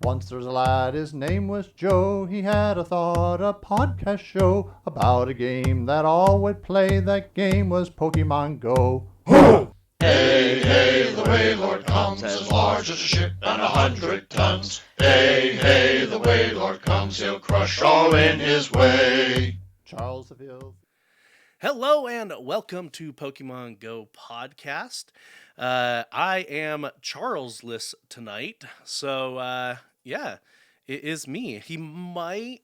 Once there was a lad, his name was Joe. He had a thought, a podcast show about a game that all would play. That game was Pokemon Go. Hey, hey, the Wailord comes as large as a ship and 100 tons. Hey, hey, the Wailord comes, he'll crush all in his way. Charlesapiller. Hello and welcome to Pokemon GO Podcast. I am Charlesless tonight, so yeah, it is me. He might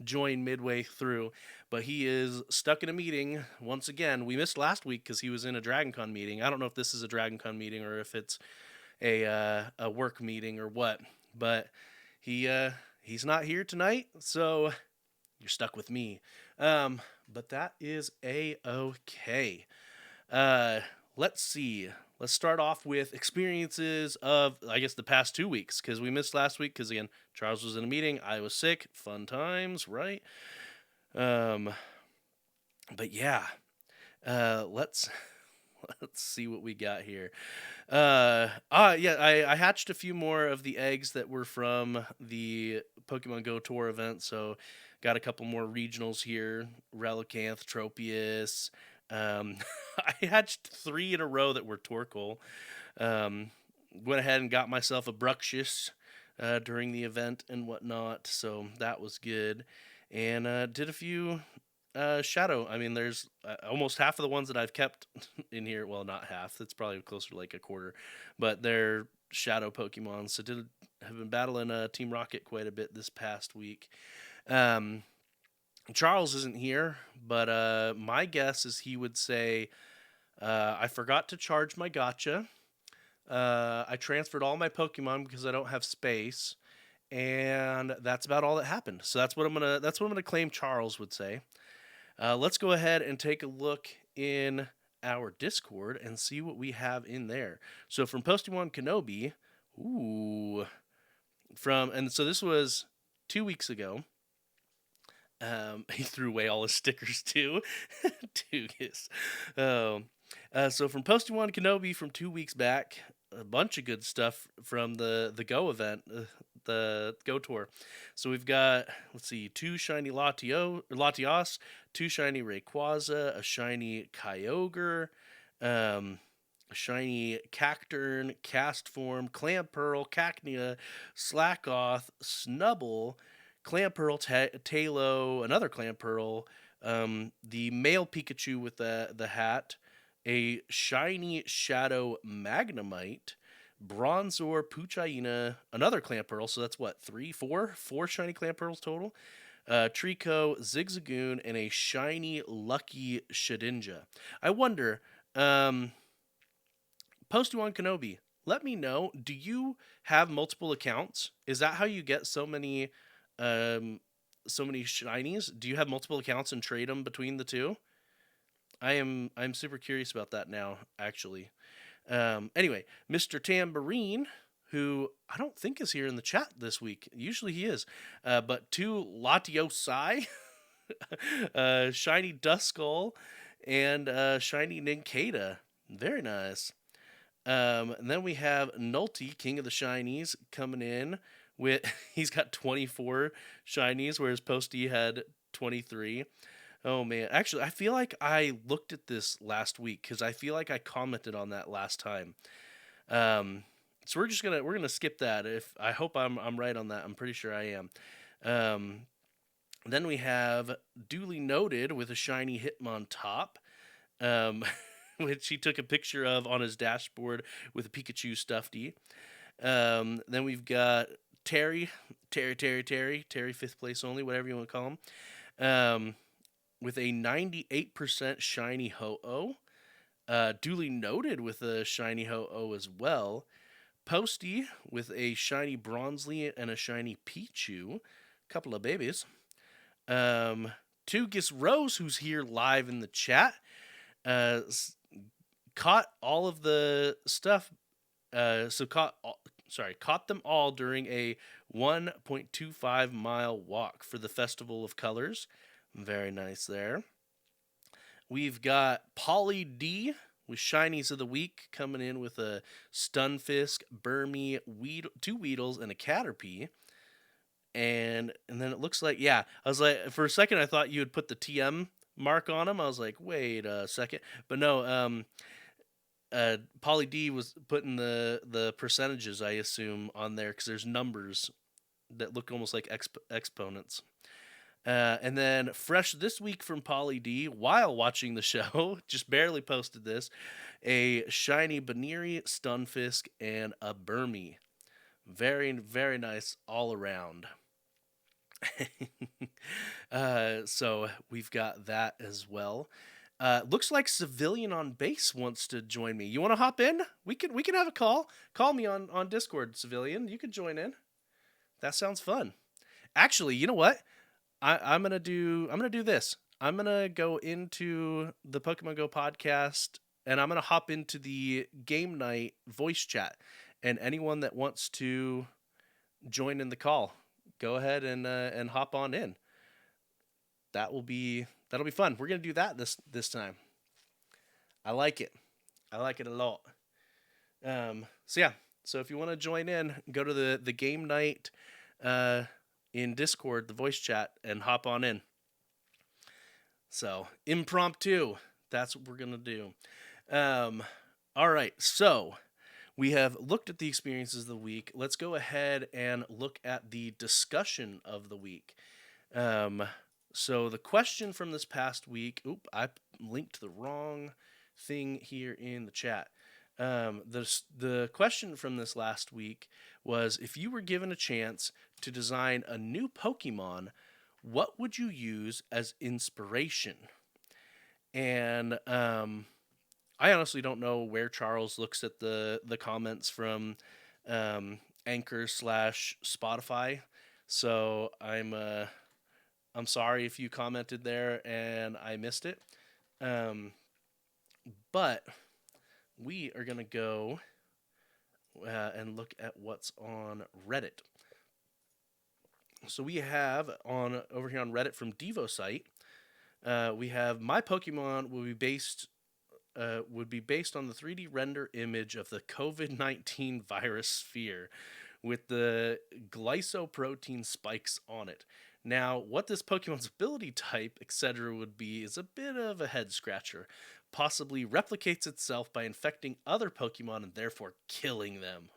join midway through, but he is stuck in a meeting once again. We missed last week because he was in a DragonCon meeting. I don't know if this is a DragonCon meeting or if it's a work meeting or what, but he's not here tonight, so you're stuck with me. But that is A-okay. Let's see. Let's start off with experiences of, I guess, the past 2 weeks, because we missed last week, because, again, Charles was in a meeting, I was sick, fun times, right? But yeah, let's see what we got here. I hatched a few more of the eggs that were from the Pokemon Go Tour event, so got a couple more regionals here. Relicanth, Tropius. I hatched 3 in a row that were Torkoal. Went ahead and got myself a Bruxish during the event and whatnot, so that was good. And did a few Shadow. I mean, there's almost half of the ones that I've kept in here. Well, not half. It's probably closer to like a quarter. But they're Shadow Pokemon. So have been battling Team Rocket quite a bit this past week. Charles isn't here, but my guess is he would say, I forgot to charge my gacha. I transferred all my Pokemon because I don't have space. And that's about all that happened. So that's what I'm gonna claim Charles would say. Let's go ahead and take a look in our Discord and see what we have in there. So from Pokemon Kenobi, so this was 2 weeks ago. He threw away all his stickers too. Dugas. So from Pokemon Kenobi from 2 weeks back, a bunch of good stuff from the Go event, the Go Tour. So we've got, 2 shiny Latios, 2 shiny Rayquaza, a shiny Kyogre, a shiny Cacturne, Castform, Clamperl, Cacnea, Slackoth, Snubble, Clamperl, Talo, another Clamperl, the male Pikachu with the hat, a shiny Shadow Magnemite, Bronzor, Puchaina, another Clamperl, so that's what, 4 shiny Clamperls total, Trico, Zigzagoon, and a shiny Lucky Shedinja. I wonder, Pokemon Kenobi, let me know, do you have multiple accounts? Is that how you get so many shinies? Do you have multiple accounts and trade them between the two? I'm super curious about that now, actually. Anyway, Mr. Tambourine, who I don't think is here in the chat this week. Usually he is. But 2 Latiosai, shiny Duskull, and shiny Nincada. Very nice. And then we have Nulty, King of the Shinies, coming in with, he's got 24 shinies, whereas Posty had 23. Oh man, actually, I feel like I looked at this last week because I feel like I commented on that last time. So we're gonna skip that. I hope I'm right on that. I'm pretty sure I am. Then we have Duly Noted with a shiny Hitmontop, which he took a picture of on his dashboard with a Pikachu stuffy. Then we've got Terry, 5th place only, whatever you want to call him. With a 98% shiny Ho-Oh. Duly Noted with a shiny Ho-Oh as well. Posty with a shiny Bronzely and a shiny Pichu. Couple of babies. Tugus Rose, who's here live in the chat, caught all of the stuff. Caught them all during a 1.25 mile walk for the Festival of Colors. Very nice there. We've got Polly D with shinies of the week coming in with a Stunfisk, Burmy, two Weedles, and a Caterpie. And then it looks like, I was like, for a second, I thought you would put the TM mark on them. I was like, wait a second. But no, Polly D was putting the percentages, I assume, on there because there's numbers that look almost like exponents. And then fresh this week from Polly D, while watching the show, just barely posted this, a shiny Baneri, Stunfisk, and a Burmy. Very, very nice all around. So we've got that as well. Looks like Civilianonbace wants to join me. You want to hop in? We can have a call. Call me on Discord, Civilian. You can join in. That sounds fun. Actually, you know what? I'm gonna do this. I'm gonna go into the Pokemon Go podcast, and I'm gonna hop into the game night voice chat. And anyone that wants to join in the call, go ahead and hop on in. That'll be fun. We're gonna do that this time. I like it. I like it a lot. So if you want to join in, go to the game night in Discord, the voice chat, and hop on in. So impromptu. That's what we're gonna do. All right. So we have looked at the experiences of the week. Let's go ahead and look at the discussion of the week. So the question from this past week, I linked the wrong thing here in the chat. The question from this last week was, if you were given a chance to design a new Pokemon, what would you use as inspiration? And I honestly don't know where Charles looks at the comments from Anchor/Spotify. So I'm sorry if you commented there and I missed it. But we are going to go and look at what's on Reddit. So we have over here on Reddit from DevoSite, we have my Pokemon would be based on the 3D render image of the COVID-19 virus sphere with the glycoprotein spikes on it. Now, what this Pokemon's ability type, etc. would be is a bit of a head scratcher. Possibly replicates itself by infecting other Pokemon and therefore killing them.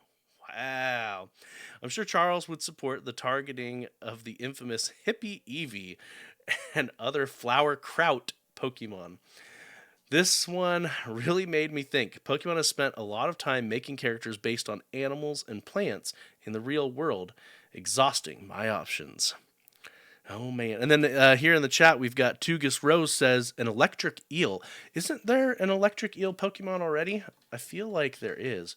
Wow. I'm sure Charles would support the targeting of the infamous Hippie Eevee and other flower kraut Pokemon. This one really made me think. Pokemon has spent a lot of time making characters based on animals and plants in the real world, exhausting my options. Oh, man. And then here in the chat, we've got Tugus Rose says, an electric eel. Isn't there an electric eel Pokemon already? I feel like there is.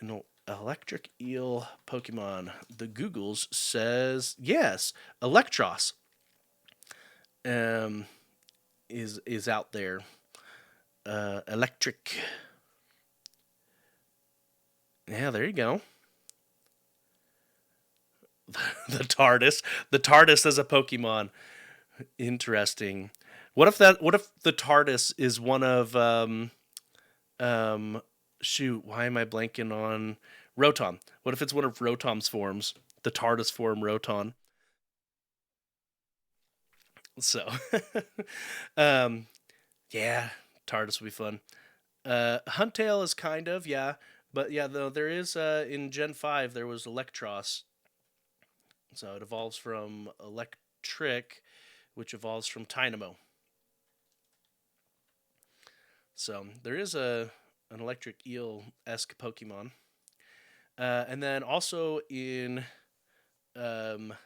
An electric eel Pokemon. The Googles says, yes, Electros is out there. Electric. Yeah, there you go. The TARDIS as a Pokemon. Interesting. What if the TARDIS is one of shoot, why am I blanking on Rotom? What if it's one of Rotom's forms? The TARDIS form Rotom. So yeah, TARDIS would be fun. Huntail is kind of, yeah. But yeah, though there is in Gen 5 there was Electros. So it evolves from Electric, which evolves from Tynamo. So there is an electric eel-esque Pokemon. And then also in on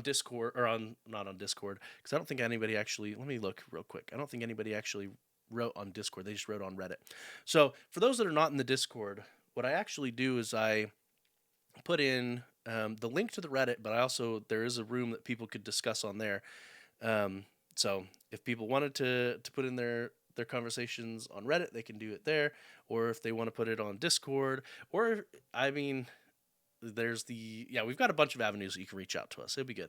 Discord, or not on Discord, because I don't think anybody actually, let me look real quick. I don't think anybody actually wrote on Discord. They just wrote on Reddit. So for those that are not in the Discord, what I actually do is I put in the link to the Reddit, but there is a room that people could discuss on there. So if people wanted to put in their conversations on Reddit, they can do it there. Or if they want to put it on Discord, or we've got a bunch of avenues that you can reach out to us. It'd be good.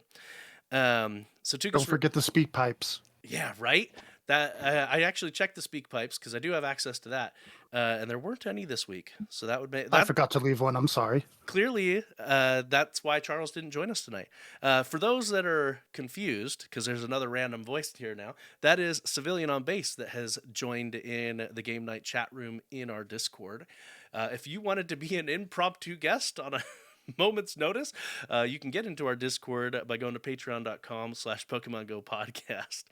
So don't forget the speak pipes. Yeah, right. that I actually checked the speak pipes because I do have access to that, and there weren't any this week. So that would make I forgot to leave one. I'm sorry. Clearly, that's why Charles didn't join us tonight. For those that are confused, because there's another random voice here now, that is sivilianonbace that has joined in the game night chat room in our Discord. If you wanted to be an impromptu guest on a moment's notice, you can get into our Discord by going to patreon.com/Pokemon GO Podcast.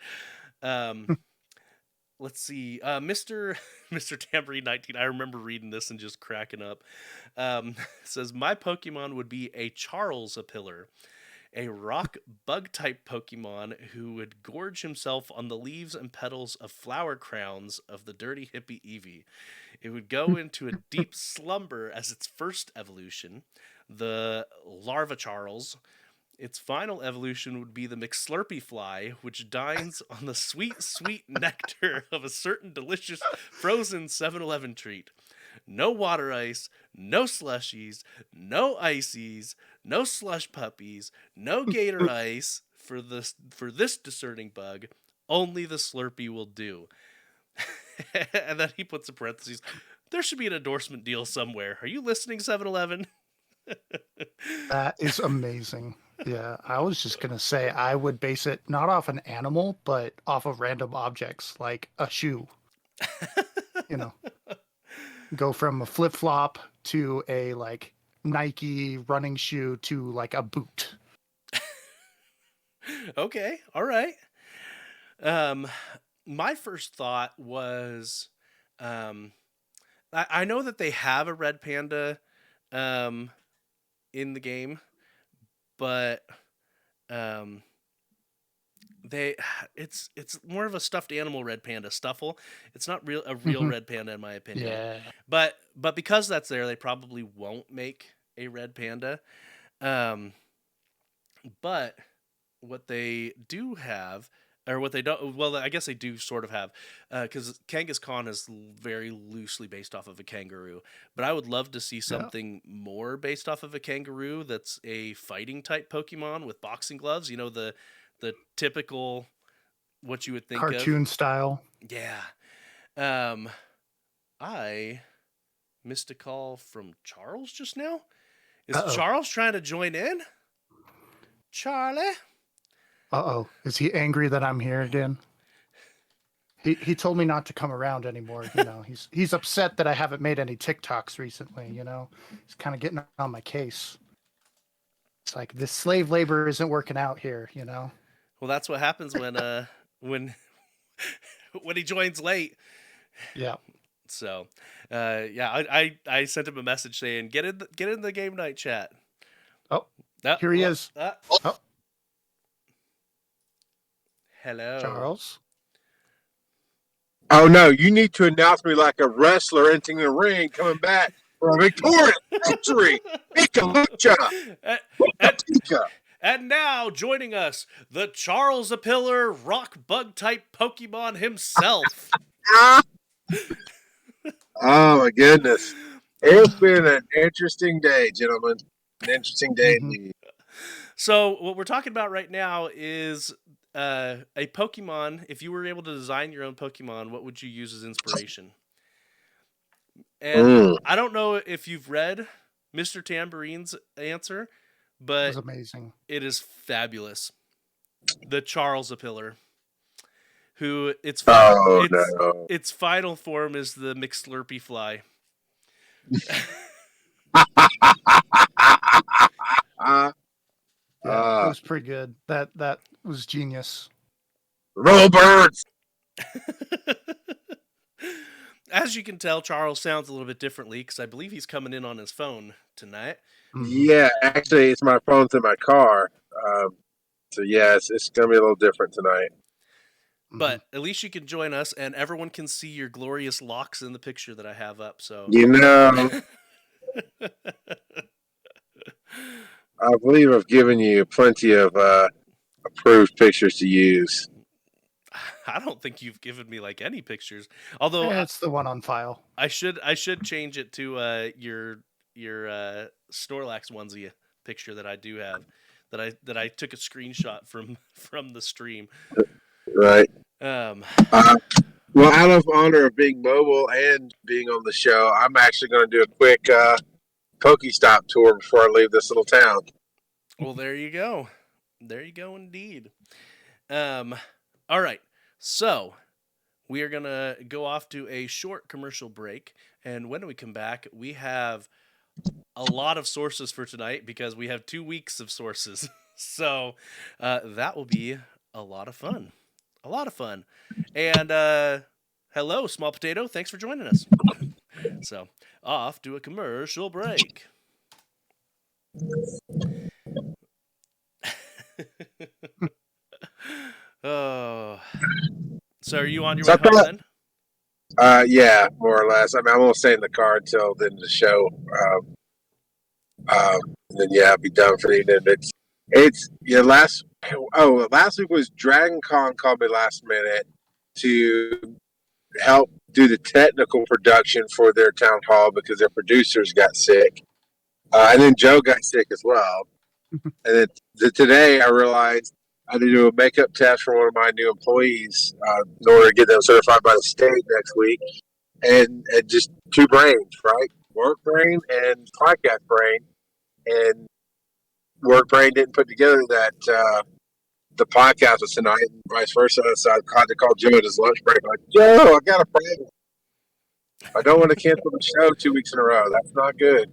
Let's see. Mr. Tambourine 19, I remember reading this and just cracking up. Says, my Pokemon would be a Charlesapiller, a rock bug type Pokemon who would gorge himself on the leaves and petals of flower crowns of the dirty hippie Eevee. It would go into a deep slumber as its first evolution, the Larva Charles. Its final evolution would be the McSlurpy Fly, which dines on the sweet, sweet nectar of a certain delicious frozen 7-Eleven treat. No water ice, no slushies, no ices, no slush puppies, no gator ice for this discerning bug. Only the Slurpee will do. And then he puts in parentheses, there should be an endorsement deal somewhere. Are you listening, 7-Eleven? That is amazing. Yeah, I was just going to say I would base it not off an animal, but off of random objects like a shoe. You know, go from a flip-flop to a like Nike running shoe to like a boot. Okay, all right. My first thought was, I know that they have a red panda in the game, but it's more of a stuffed animal red panda, Stuffle. It's not a real red panda in my opinion. Yeah. But because that's there, they probably won't make a red panda. But what they do have, or what they don't, well, I guess they do sort of have, because Kangaskhan is very loosely based off of a kangaroo. But I would love to see something more based off of a kangaroo that's a fighting type Pokemon with boxing gloves. You know, the typical, what you would think cartoon style. Yeah. I missed a call from Charles just now. Is Charles trying to join in? Charlie? Uh-oh. Is he angry that I'm here again? He told me not to come around anymore, you know. He's upset that I haven't made any TikToks recently, you know. He's kind of getting on my case. It's like this slave labor isn't working out here, you know. Well, that's what happens when he joins late. Yeah. So, I sent him a message saying, get in the game night chat. Oh, here he is. Oh. Hello, Charles. Oh no, you need to announce me like a wrestler entering the ring, coming back for a victorious victory. And now joining us, the Charlesapiller rock bug type Pokemon himself. Oh my goodness. It's been an interesting day, gentlemen. An interesting day indeed. So what we're talking about right now is a Pokemon. If you were able to design your own Pokemon, what would you use as inspiration? And I don't know if you've read Mr. Tambourine's answer, but it was amazing. It is fabulous. The Charlesapiller, who its final form is the McSlurpy Fly. That was pretty good. That was genius. Roll birds. As you can tell, Charles sounds a little bit differently because I believe he's coming in on his phone tonight. Yeah, actually, it's my phone's in my car. So yeah, it's gonna be a little different tonight. But at least you can join us, and everyone can see your glorious locks in the picture that I have up. So you know. I believe I've given you plenty of approved pictures to use. I don't think you've given me like any pictures. Although it's the one on file. I should change it to your Snorlax onesie picture that I do have that I took a screenshot from the stream. Right. Well, out of honor of being mobile and being on the show, I'm actually going to do a quick Pokestop tour before I leave this little town. Well, there you go. There you go, indeed. All right. So we are going to go off to a short commercial break. And when we come back, we have a lot of sources for tonight because we have 2 weeks of sources. So that will be a lot of fun. A lot of fun. And hello, Small Potato. Thanks for joining us. So off to a commercial break. Oh, so are you on your way home then? Yeah, more or less. I mean, I'm gonna stay in the car until the end of the show. And then I'll be done for the evening. It's last week was Dragon Con called me last minute to help do the technical production for their town hall because their producers got sick, and then Joe got sick as well. And then today I realized I had to do a makeup test for one of my new employees in order to get them certified by the state next week. And just two brains, right? Work brain and podcast brain. And work brain didn't put together that the podcast was tonight and vice versa. So I had to call Joe at his lunch break. Like, Joe, I got a problem. I don't want to cancel the show 2 weeks in a row. That's not good.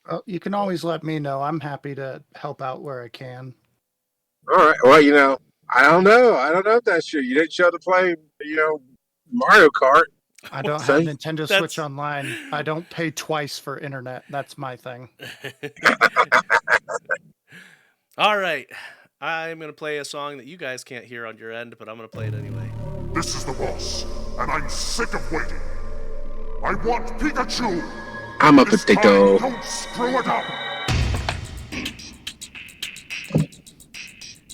Well, you can always let me know. I'm happy to help out where I can. All right. Well, I don't know. I don't know if that's true. You didn't show to play, Mario Kart. I don't have Nintendo Switch Online. I don't pay twice for internet. That's my thing. All right. I'm going to play a song that you guys can't hear on your end, but I'm going to play it anyway. This is the boss, and I'm sick of waiting. I want Pikachu. I'm a This potato. time, don't screw it up.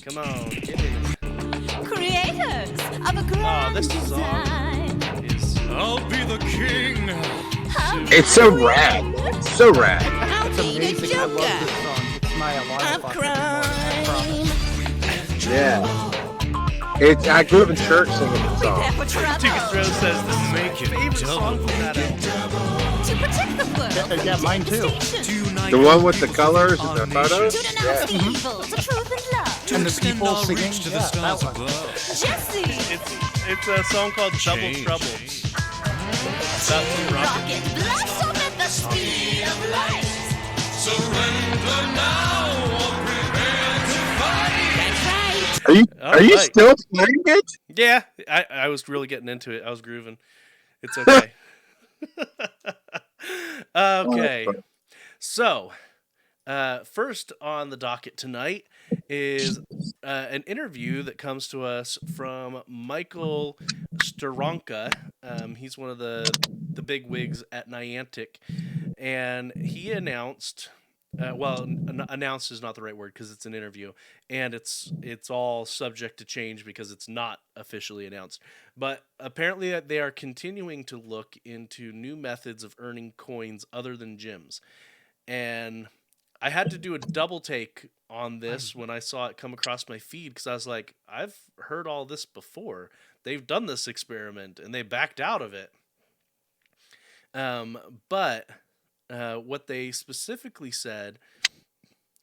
Come on, get in it. Creators of a grand this song is I'll be the king. It's so rad. It's so rad. It's amazing. I love this song. It's my alarm clock every morning, I promise. Yeah. I grew up in church singing the song. Tickets Rose says this is my favorite song from that album. To protect the world. Yeah, mine too. The one with the colors and the photos? To denounce the evil, the truth and love. And the people singing. To the Yeah, stars that one. above. Jesse. It's a song called Double Trouble. About some rocket. Rocket blossom at the speed of light. Surrender now or prepare to fight. That's right. Are you still playing it? Yeah, I was really getting into it. I was grooving. It's okay. Okay. So, first on the docket tonight is an interview that comes to us from Michael Steranka. He's one of the big wigs at Niantic, and he announced. Announced is not the right word because it's an interview, and it's all subject to change because it's not officially announced. But apparently they are continuing to look into new methods of earning coins other than gyms. And I had to do a double take on this when I saw it come across my feed because I was like, I've heard all this before. They've done this experiment and they backed out of it. But what they specifically said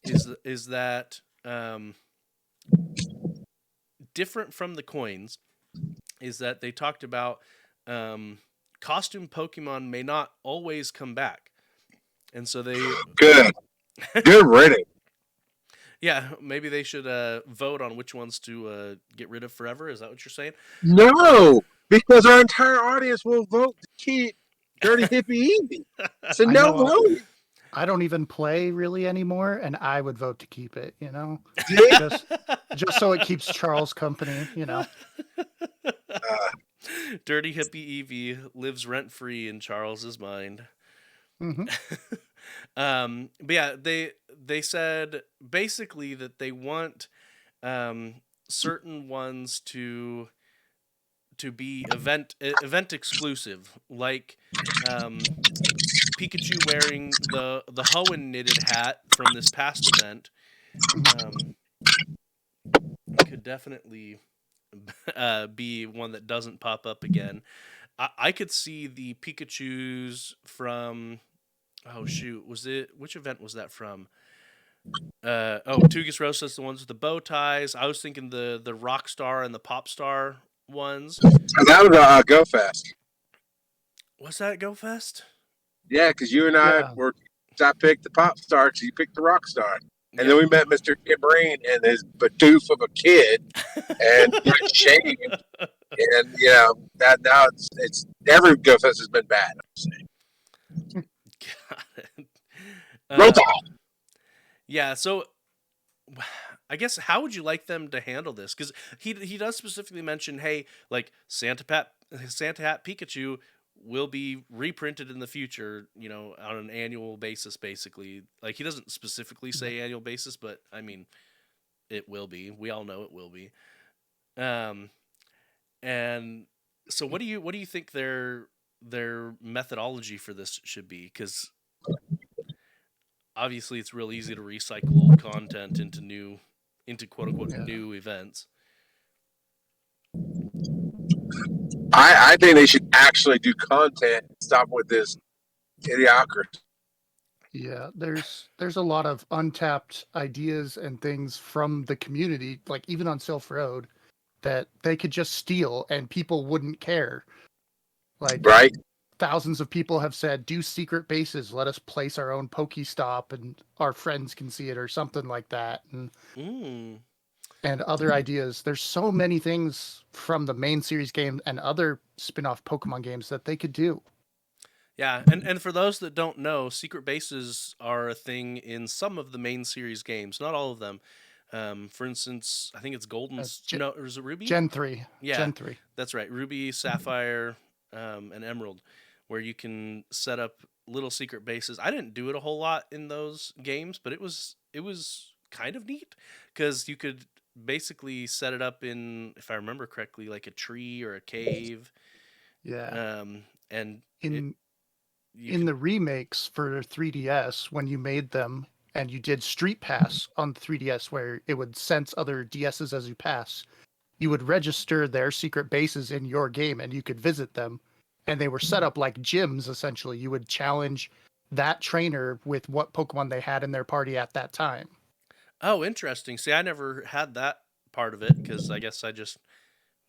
is that different from the coins is that they talked about costume Pokemon may not always come back. And so they... Good reading. Yeah, maybe they should vote on which ones to get rid of forever. Is that what you're saying? No, because our entire audience will vote to keep Dirty Hippie Eevee. So no vote. I don't even play really anymore, and I would vote to keep it, just so it keeps Charles company, Dirty Hippie Eevee lives rent-free in Charles's mind. Mm-hmm. But yeah, they said basically that they want certain ones to be event exclusive, like Pikachu wearing the Hoenn knitted hat from this past event. Could definitely be one that doesn't pop up again. I could see the Pikachus from, oh shoot, which event was that from? Tugus Rosas, the ones with the bow ties. I was thinking the Rockstar and the Popstar ones. That was Go Fest. Was that Go Fest? Yeah, because you and I picked the Popstar, so you picked the Rockstar. And then we met Mr. Cabreen and his Doof of a kid, and Shane, and that now it's every Go Fest has been bad. I'm saying. Got it. Roll Tide. Yeah, so I guess how would you like them to handle this? Because he does specifically mention, hey, like Santa Hat Pikachu will be reprinted in the future, on an annual basis, basically. Like, he doesn't specifically say annual basis, but I mean, it will be. We all know it will be. And so what do you think their methodology for this should be? Because obviously it's real easy to recycle old content into quote unquote new events. I think they should actually do content and stop with this idiocracy. Yeah, there's a lot of untapped ideas and things from the community, like even on Sylph Road, that they could just steal and people wouldn't care. Like, right? Thousands of people have said, do secret bases, let us place our own Pokestop and our friends can see it or something like that. And other ideas. There's so many things from the main series game and other spin-off Pokemon games that they could do. Yeah, and for those that don't know, secret bases are a thing in some of the main series games, not all of them. For instance, I think it's Golden... or is it Ruby? Gen 3. Yeah, Gen 3. That's right. Ruby, Sapphire, and Emerald, where you can set up little secret bases. I didn't do it a whole lot in those games, but it was kind of neat, because you could basically set it up in, if I remember correctly, like a tree or a cave. Yeah. And in the remakes for 3DS, when you made them and you did Street Pass on the 3DS, where it would sense other DSs as you pass, you would register their secret bases in your game and you could visit them. And they were set up like gyms, essentially. You would challenge that trainer with what Pokemon they had in their party at that time. Oh, interesting. See, I never had that part of it, because I guess I just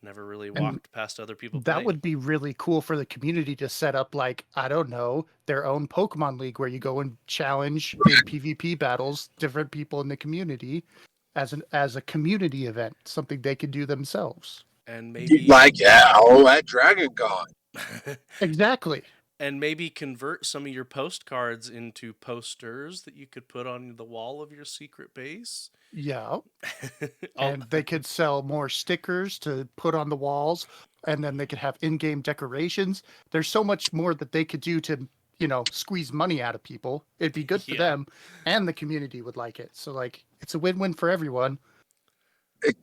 never really walked past other people That playing. would be really cool for the community to set up, like, I don't know, their own Pokemon League where you go and challenge in PvP battles different people in the community as a community event, something they could do themselves. And maybe that Dragon God. Exactly. And maybe convert some of your postcards into posters that you could put on the wall of your secret base. Yeah. And they could sell more stickers to put on the walls, and then they could have in-game decorations. There's so much more that they could do to, squeeze money out of people. It'd be good for them, and the community would like it. So, like, it's a win-win for everyone.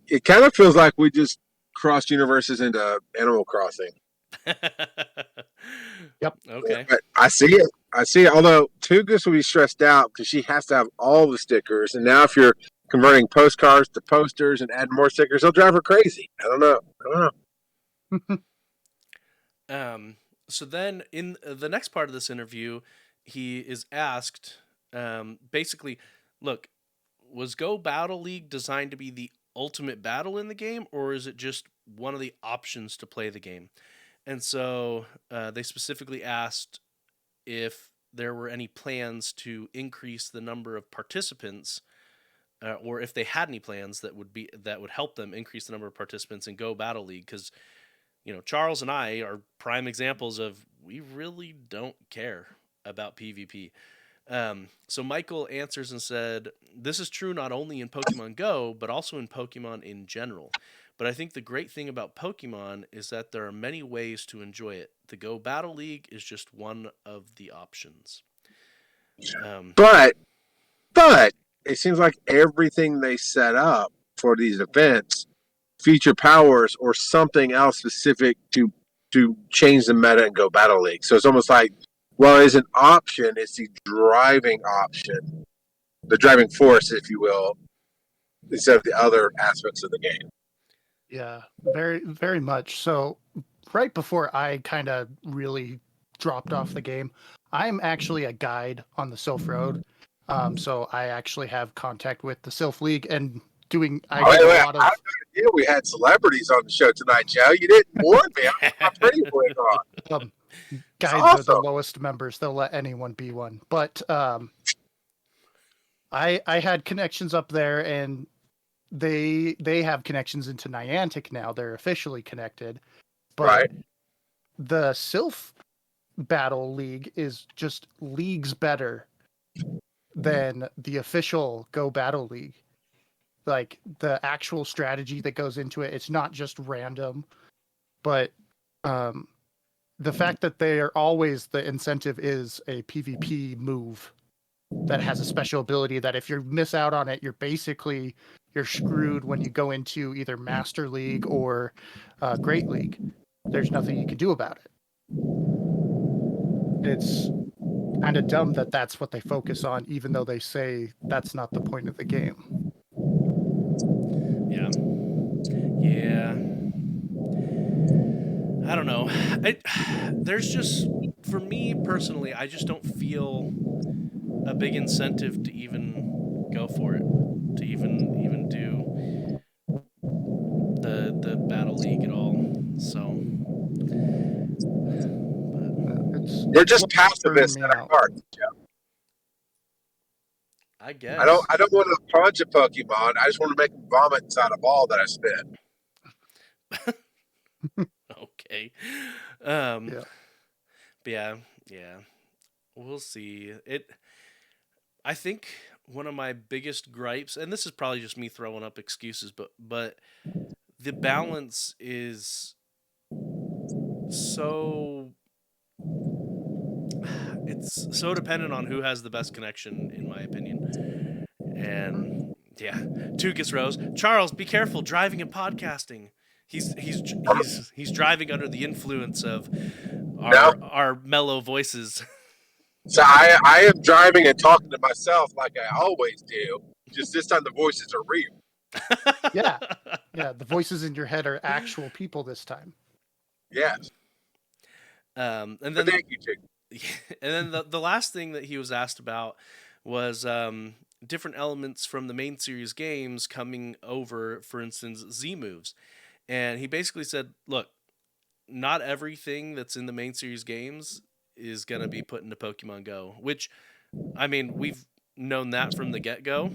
It kind of feels like we just crossed universes into Animal Crossing. Yep. Okay. But I see it. Although Tugus will be stressed out because she has to have all the stickers. And now if you're converting postcards to posters and adding more stickers, they'll drive her crazy. I don't know. So then in the next part of this interview, he is asked, basically, look, was Go Battle League designed to be the ultimate battle in the game, or is it just one of the options to play the game? And so they specifically asked if there were any plans to increase the number of participants, or if they had any plans that would help them increase the number of participants in Go Battle League. Because, Charles and I are prime examples of we really don't care about PvP. So Michael answers and said, "This is true not only in Pokemon Go, but also in Pokemon in general. But I think the great thing about Pokemon is that there are many ways to enjoy it. The Go Battle League is just one of the options." But it seems like everything they set up for these events feature powers or something else specific to change the meta and Go Battle League. So it's almost like, well, it's an option. It's the driving option, the driving force, if you will, instead of the other aspects of the game. Yeah, very, very much. So, right before I kind of really dropped off the game, I'm actually a guide on the Sylph Road. So I actually have contact with the Sylph League and doing. I get a lot of. I knew we had celebrities on the show tonight, Joe. You didn't warn me. I'm pretty went on. Guides are the awesome. lowest members. They'll let anyone be one. But I had connections up there, and they have connections into Niantic now. They're officially connected. But Right. the Sylph Battle League is just leagues better than the official Go Battle League. Like the actual strategy that goes into it, it's not just random, but the fact that they are always, the incentive is a PvP move that has a special ability that if you miss out on it, you're screwed when you go into either Master League or Great League. There's nothing you can do about it. It's kind of dumb that that's what they focus on, even though they say that's not the point of the game. Yeah. I don't know. There's just, for me personally, I just don't feel a big incentive to even go for it, to even do the Battle League at all. So We're just pacifists at our heart, Joe. I guess. I don't want to punch a Pokemon. I just want to make them vomit inside a ball that I spit. Okay. Yeah. Yeah. We'll see. I think one of my biggest gripes, and this is probably just me throwing up excuses, but the balance is it's so dependent on who has the best connection, in my opinion. And yeah, Tukas Rose. Charles, be careful driving and podcasting. He's driving under the influence of our mellow voices. So I am driving and talking to myself like I always do. Just this time the voices are real. Yeah. The voices in your head are actual people this time. Yes. And then Thank you, Chick. And then the last thing that he was asked about was different elements from the main series games coming over, for instance, Z moves. And he basically said, look, not everything that's in the main series games is going to be put into Pokemon Go, which, I mean, we've known that from the get-go.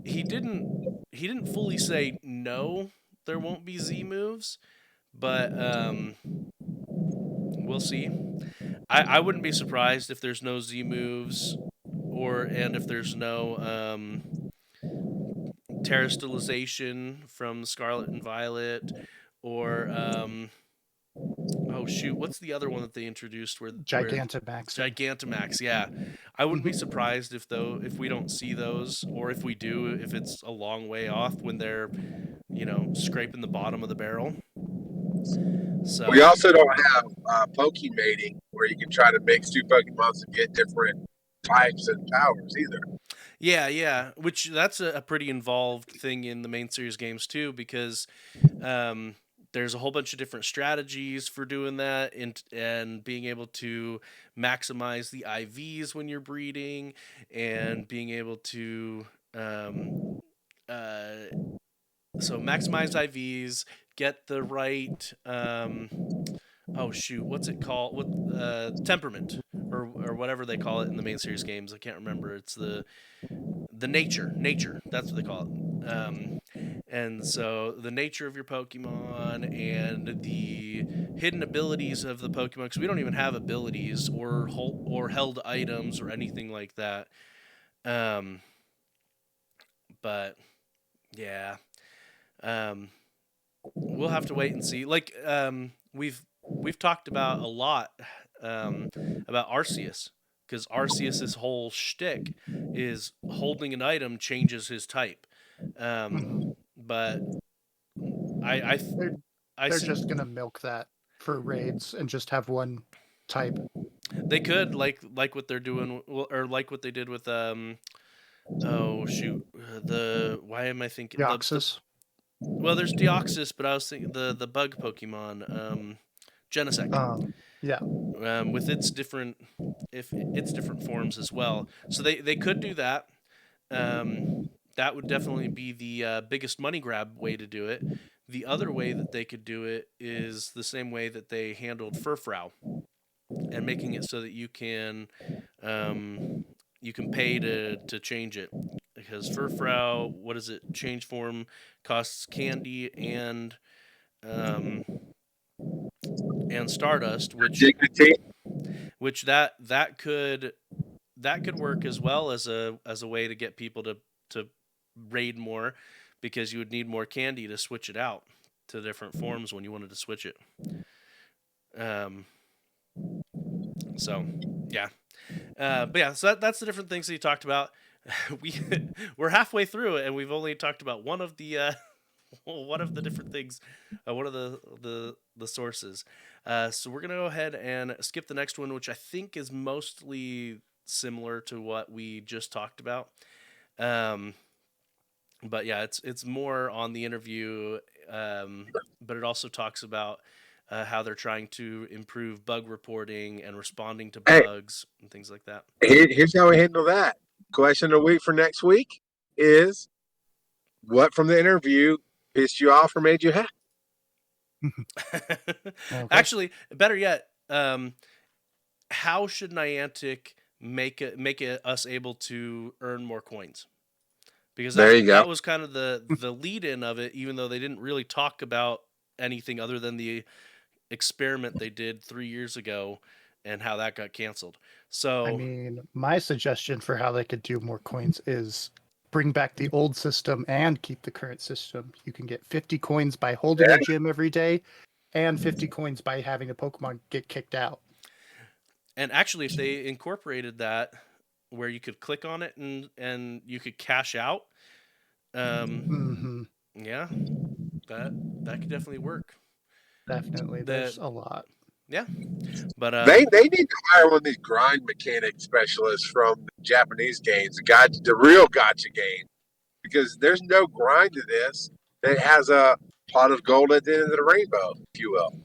He didn't fully say no, there won't be Z moves, but we'll see. I wouldn't be surprised if there's no Z moves, and if there's no terrestrialization from Scarlet and Violet, or oh shoot, what's the other one that they introduced? Gigantamax. Gigantamax, yeah. I wouldn't be surprised if we don't see those, or if we do, if it's a long way off when they're, scraping the bottom of the barrel. So we also don't have Pokémating, where you can try to mix two Pokemon and get different types and powers either. Yeah, which that's a pretty involved thing in the main series games too, because there's a whole bunch of different strategies for doing that, and being able to maximize the IVs when you're breeding, and being able to so maximize IVs, get the right oh shoot, what's it called? What temperament or whatever they call it in the main series games? I can't remember. It's the nature. That's what they call it. And so the nature of your Pokemon and the hidden abilities of the Pokemon, because we don't even have abilities or held items or anything like that. But yeah, we'll have to wait and see. Like we've talked about a lot about Arceus, because Arceus's whole shtick is holding an item changes his type. But they're just gonna milk that for raids and just have one type. They could, like what they're doing, or like what they did with oh shoot, why am I thinking Deoxys? Well, there's Deoxys, but I was thinking the bug Pokemon, Genesect, Yeah. with its different forms as well. So they could do that. That would definitely be the biggest money grab way to do it. The other way that they could do it is the same way that they handled Furfrou, and making it so that you can pay to change it, because Furfrou, what is it? Change form costs candy and Stardust, Dignity. which that could work as well as a way to get people to raid more, because you would need more candy to switch it out to different forms when you wanted to switch it. So yeah. But yeah, so that's the different things that you talked about. We're halfway through it, and we've only talked about one of the different things, one of the sources. So we're gonna go ahead and skip the next one, which I think is mostly similar to what we just talked about. But yeah, it's more on the interview, but it also talks about how they're trying to improve bug reporting and responding to bugs and things like that. Here's how we handle that. Question of the week for next week is, what from the interview pissed you off or made you happy? Okay. Actually, better yet, how should Niantic make us able to earn more coins? Because that was kind of the lead-in of it, even though they didn't really talk about anything other than the experiment they did 3 years ago and how that got canceled. So I mean, my suggestion for how they could do more coins is bring back the old system and keep the current system. You can get 50 coins by holding a gym every day, and 50 coins by having a Pokemon get kicked out. And actually, if they incorporated that, where you could click on it and you could cash out, yeah, that could definitely work. Definitely, there's a lot. Yeah, but they need to hire one of these grind mechanic specialists from the Japanese games, the real gotcha game, because there's no grind to this. It has a pot of gold at the end of the rainbow, if you will.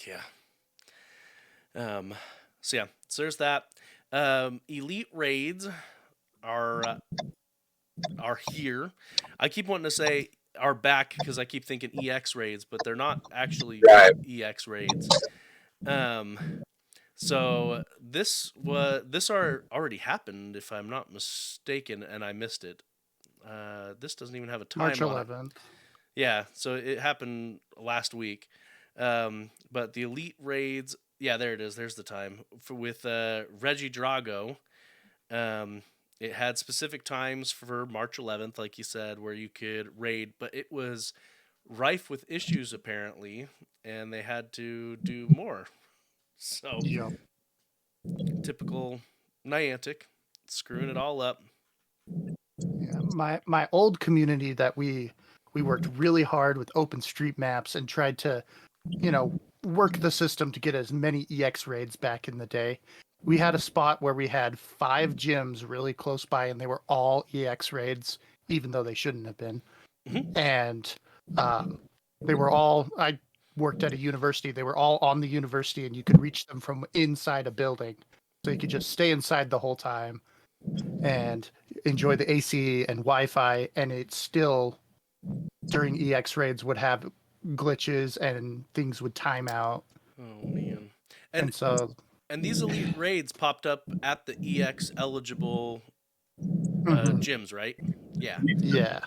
Yeah. So there's that. Elite raids are here. I keep wanting to say are back because I keep thinking EX raids, but they're not actually EX raids. So this already happened, if I'm not mistaken, and I missed it. This doesn't even have a time March on 11th. it. Yeah, so it happened last week. But the elite raids, yeah, there it is. There's the time with Regidrago. It had specific times for March 11th, like you said, where you could raid, but it was rife with issues apparently, and they had to do more. So, typical Niantic, screwing it all up. Yeah, my old community that we worked really hard with OpenStreetMaps and tried to, work the system to get as many EX raids back in the day. We had a spot where we had 5 gyms really close by, and they were all EX raids, even though they shouldn't have been. Mm-hmm. And they were all, I worked at a university, they were all on the university, and you could reach them from inside a building. So you could just stay inside the whole time and enjoy the AC and Wi-Fi, and it still, during EX raids, would have glitches and things would time out. Oh, man. And these elite raids popped up at the EX eligible gyms, right? Yeah. Yeah.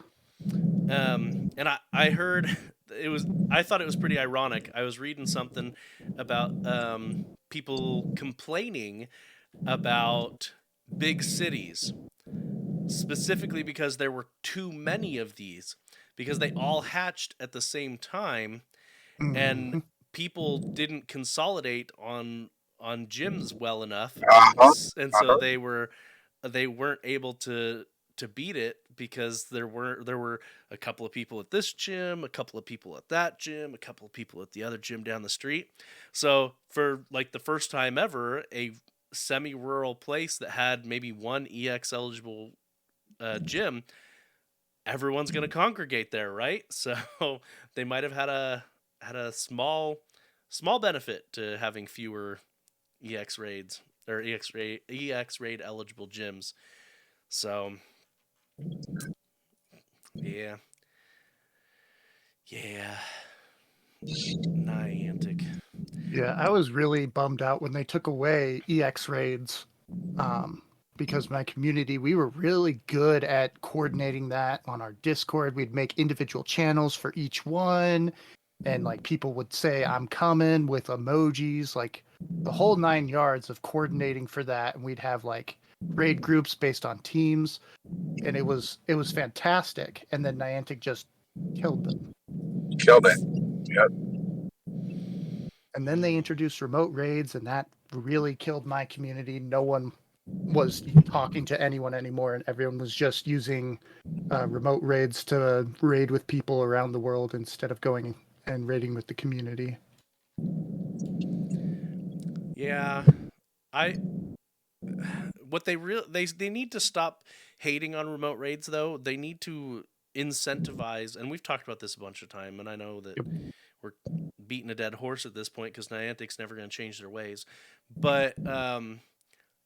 And I heard I thought it was pretty ironic. I was reading something about people complaining about big cities, specifically because there were too many of these, because they all hatched at the same time, and people didn't consolidate on gyms well enough, and so they weren't able to beat it, because there were a couple of people at this gym, a couple of people at that gym, a couple of people at the other gym down the street. So for like the first time ever, a semi-rural place that had maybe one EX eligible gym everyone's going to congregate there, right? So they might have had a small benefit to having fewer EX raids or EX raid eligible gyms. So yeah. Niantic. Yeah, I was really bummed out when they took away EX raids, because my community, we were really good at coordinating that on our Discord. We'd make individual channels for each one, and like people would say, "I'm coming" with emojis, like the whole 9 yards of coordinating for that. And we'd have like raid groups based on teams, and it was fantastic. And then Niantic just killed them. Killed it. Yep. And then they introduced remote raids, and that really killed my community. No one was talking to anyone anymore, and everyone was just using remote raids to raid with people around the world instead of going and raiding with the community. Yeah, what they need to stop hating on remote raids though. They need to incentivize, and we've talked about this a bunch of time, and I know that we're beating a dead horse at this point because Niantic's never going to change their ways, but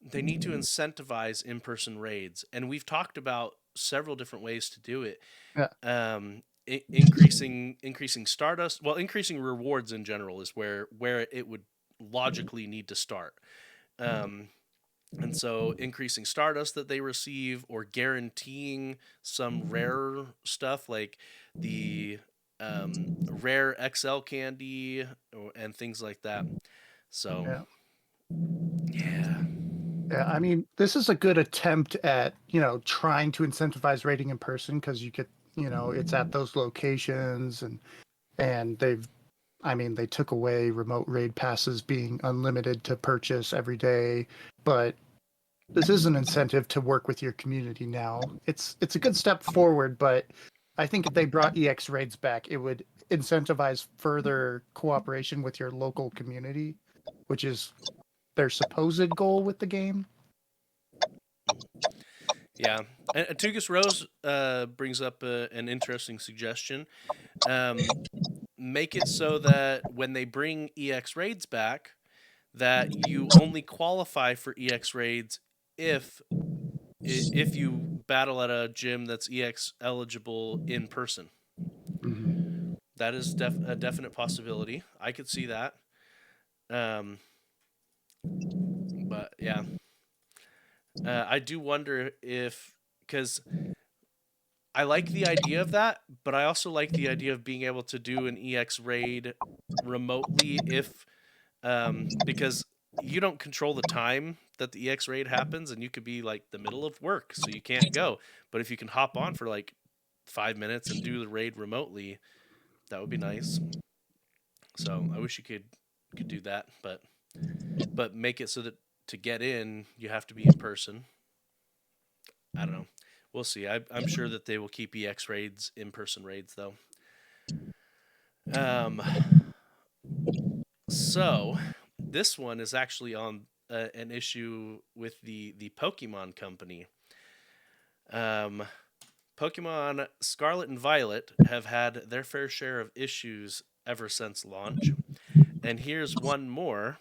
they need to incentivize in-person raids, and we've talked about several different ways to do it. Yeah. Increasing Stardust, well, increasing rewards in general is where it would logically need to start. And so increasing Stardust that they receive, or guaranteeing some rare stuff like the rare XL candy and things like that. So yeah. Yeah, I mean, this is a good attempt at, trying to incentivize raiding in person, because you get, it's at those locations, and they took away remote raid passes being unlimited to purchase every day, but this is an incentive to work with your community now. It's a good step forward, but I think if they brought EX raids back, it would incentivize further cooperation with your local community, which is their supposed goal with the game. Yeah. And Atugus Rose brings up an interesting suggestion. Make it so that when they bring EX raids back, that you only qualify for EX raids if you battle at a gym that's EX eligible in person. Mm-hmm. That is a definite possibility. I could see that. But yeah, I do wonder because I like the idea of that, but I also like the idea of being able to do an EX raid remotely because you don't control the time that the EX raid happens, and you could be like the middle of work, so you can't go. But if you can hop on for like 5 minutes and do the raid remotely, that would be nice. So I wish you could do that, but make it so that to get in, you have to be in person. I don't know. We'll see. I'm sure that they will keep EX raids, in-person raids, though. So this one is actually on an issue with the Pokemon company. Pokemon Scarlet and Violet have had their fair share of issues ever since launch. And here's one more.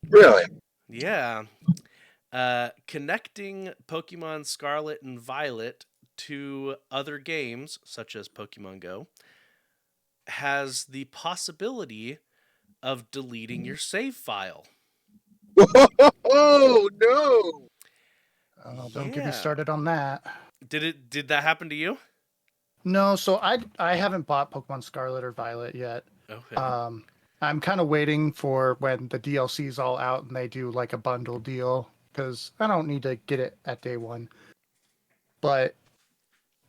Really? Yeah. Connecting Pokemon Scarlet and Violet to other games, such as Pokemon Go, has the possibility of deleting your save file. Oh, no! Oh, don't get me started on that. Did that happen to you? No, so I haven't bought Pokemon Scarlet or Violet yet. Okay. I'm kind of waiting for when the DLC's all out and they do like a bundle deal, because I don't need to get it at day one. But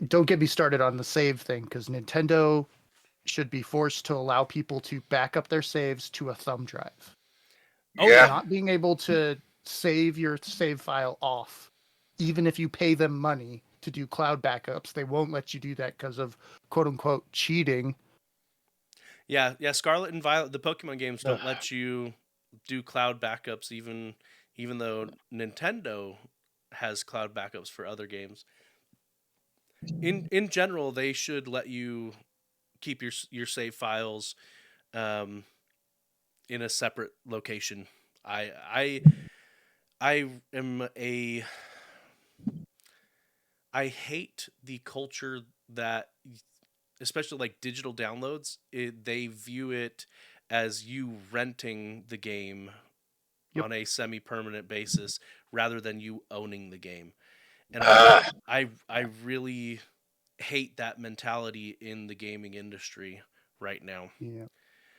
don't get me started on the save thing, because Nintendo should be forced to allow people to back up their saves to a thumb drive. Yeah. Not being able to save your save file off, even if you pay them money to do cloud backups, they won't let you do that because of quote unquote cheating. Yeah, Scarlet and Violet, the Pokemon games don't let you do cloud backups, even though Nintendo has cloud backups for other games. in general, they should let you keep your save files in a separate location. I am a I hate the culture that, especially like digital downloads, they view it as you renting the game Yep. on a semi-permanent basis rather than you owning the game. And Ah, I really hate that mentality in the gaming industry right now. Yeah.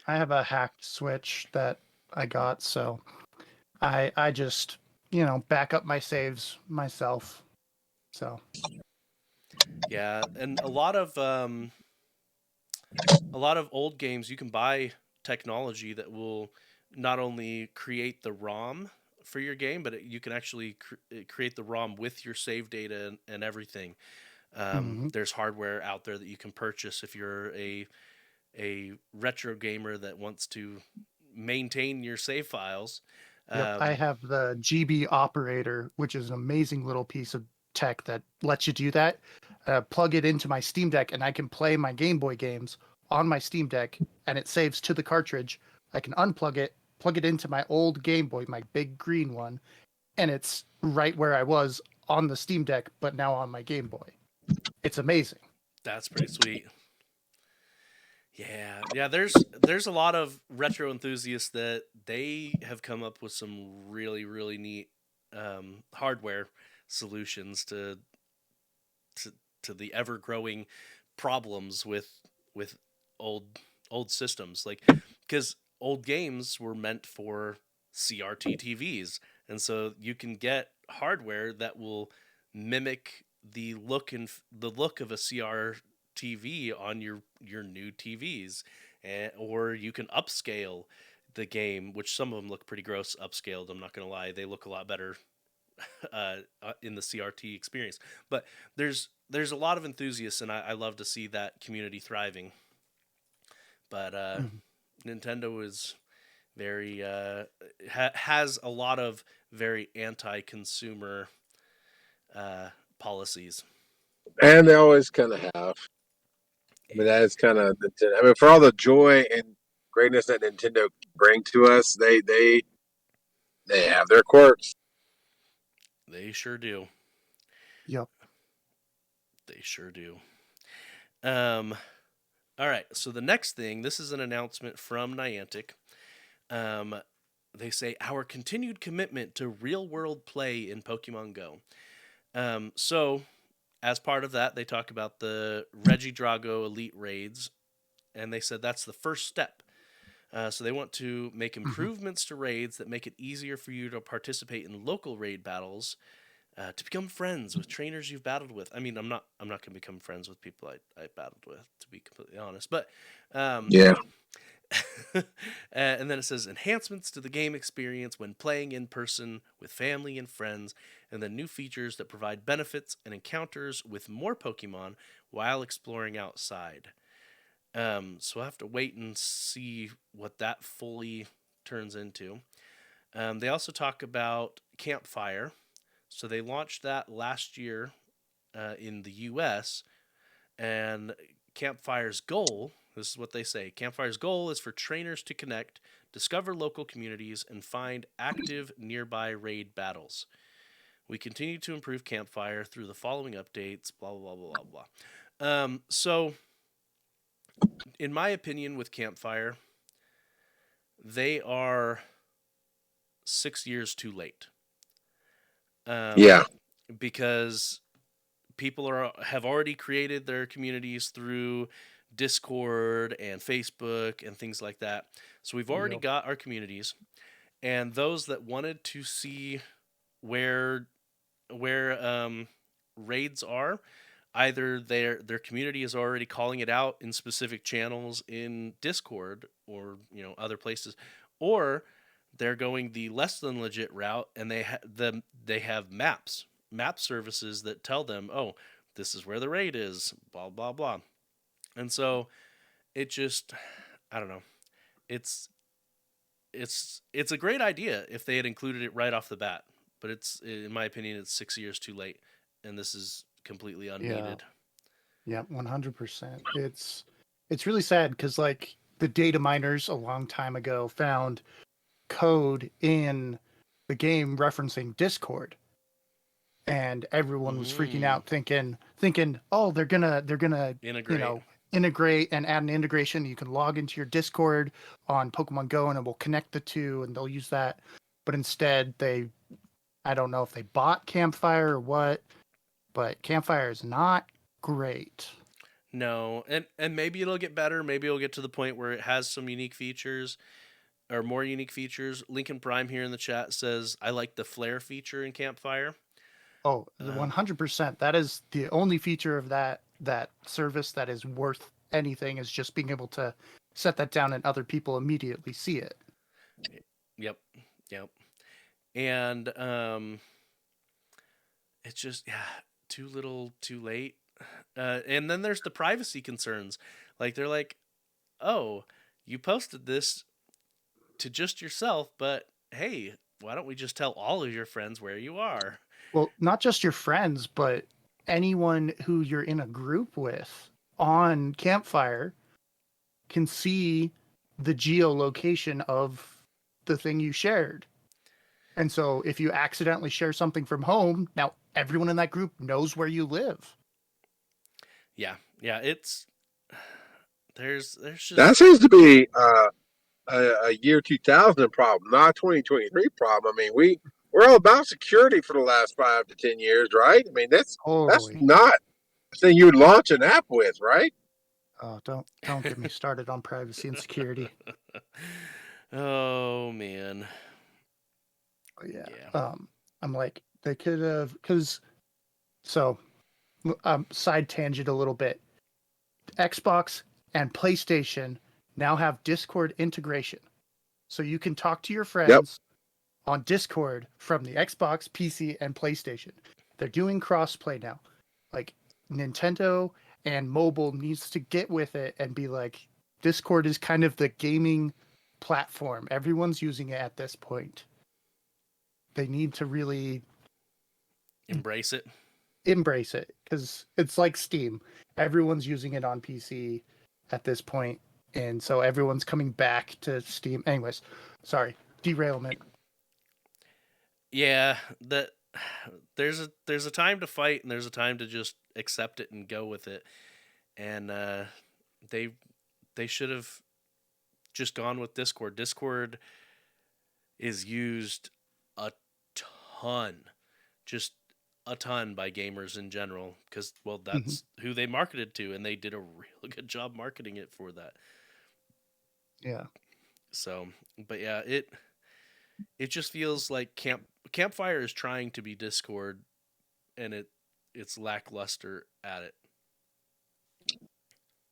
I have a hacked Switch that I got, so I just, back up my saves myself. So, Yeah, and a lot of old games you can buy technology that will not only create the ROM for your game, but you can actually create the ROM with your save data and everything. mhm. There's hardware out there that you can purchase if you're a retro gamer that wants to maintain your save files. Yep, I Um, have the GB operator, which is an amazing little piece of tech that lets you do that. Plug it into my Steam Deck, and I can play my Game Boy games on my Steam Deck, and it saves to the cartridge. I can unplug it, plug it into my old Game Boy, my big green one, and it's right where I was on the Steam Deck, but now on my Game Boy. It's amazing. that's pretty sweet. Yeah. There's a lot of retro enthusiasts that they have come up with some really neat hardware solutions to to the ever growing problems with old old systems. Like, because old games were meant for CRT TVs, and so you can get hardware that will mimic the look of a CRTV on your new TVs, or you can upscale the game, which some of them look pretty gross upscaled. I'm not gonna lie, they look a lot better in the CRT experience. But there's a lot of enthusiasts, and I love to see that community thriving. But Mhm. Nintendo is very has a lot of very anti-consumer policies. and they always kind of have. I mean, that is kind of. I mean, for all the joy and greatness that Nintendo bring to us, they have their quirks. They sure do. Yep. They sure do. Um, all right. So the next thing, this is an announcement from Niantic. Um, they say our continued commitment to real-world play in Pokemon Go. So as part of that, they talk about the Regidrago Elite Raids, and they said that's the first step. So they want to make Mhm. improvements to raids that make it easier for you to participate in local raid battles, to become friends with trainers you've battled with. I mean, I'm not going to become friends with people I battled with, to be completely honest. But Yeah, and then it says enhancements to the game experience when playing in person with family and friends, and then new features that provide benefits and encounters with more Pokemon while exploring outside. So I have to wait and see what that fully turns into. They also talk about Campfire. So they launched that last year in the US, and Campfire's goal, this is what they say, Campfire's goal is for trainers to connect, discover local communities, and find active nearby raid battles. We continue to improve Campfire through the following updates, blah, blah, blah, blah, blah. So, in my opinion, with Campfire, they are 6 years too late. yeah, Because people have already created their communities through Discord and Facebook and things like that. So we've already Yep. got our communities, and those that wanted to see where raids are, either their community is already calling it out in specific channels in Discord or other places, or they're going the less than legit route, and they have map services that tell them, oh, this is where the raid is, blah blah blah. And so it just, I don't know, it's it's a great idea if they had included it right off the bat, but it's, in my opinion, it's 6 years too late, and this is completely Yeah. unneeded. Yeah, 100%. It's really sad because like the data miners a long time ago found code in the game referencing Discord, and everyone was freaking out, thinking, oh, they're gonna Integrate. integrate and add an integration. You can log into your Discord on Pokemon Go, and it will connect the two, and they'll use that. But instead, I don't know if they bought Campfire or what, but Campfire is not great. No, and maybe it'll get better. Maybe it'll get to the point where it has some unique features or more unique features. Lincoln Prime here in the chat says, I like the flare feature in Campfire. Oh, 100%. That is the only feature of that service that is worth anything, is just being able to set that down and other people immediately see it. Yep. And it's just too little, too late. And then there's the privacy concerns. Like they're like, oh, you posted this to just yourself, but hey, why don't we just tell all of your friends where you are? Well, not just your friends, but anyone who you're in a group with on Campfire can see the geolocation of the thing you shared. And so if you accidentally share something from home, now everyone in that group knows where you live. Yeah, it's there's just That seems to be a year 2000 problem, not a 2023 problem. I mean, we're all about security for the last 5 to 10 years, right? I mean, that's Totally. not a thing you would launch an app with, right? Oh, don't get me started on privacy and security. Oh man. Yeah. Yeah. I'm like, they could have, side tangent a little bit. Xbox and PlayStation now have Discord integration. So you can talk to your friends on Discord from the Xbox, PC, and PlayStation. They're doing crossplay now. Like, Nintendo and mobile needs to get with it and be like, Discord is kind of the gaming platform. Everyone's using it at this point. They need to really Embrace it. embrace it, because it's like Steam. Everyone's using it on PC at this point, and so everyone's coming back to Steam. Anyways, sorry, derailment. Yeah, that there's a time to fight and there's a time to just accept it and go with it. And they should have just gone with Discord. Discord is used a ton, just a ton by gamers in general, because that's who they marketed to, and they did a real good job marketing it for that. Yeah. So, but yeah, it just feels like Campfire is trying to be Discord, and it's lackluster at it.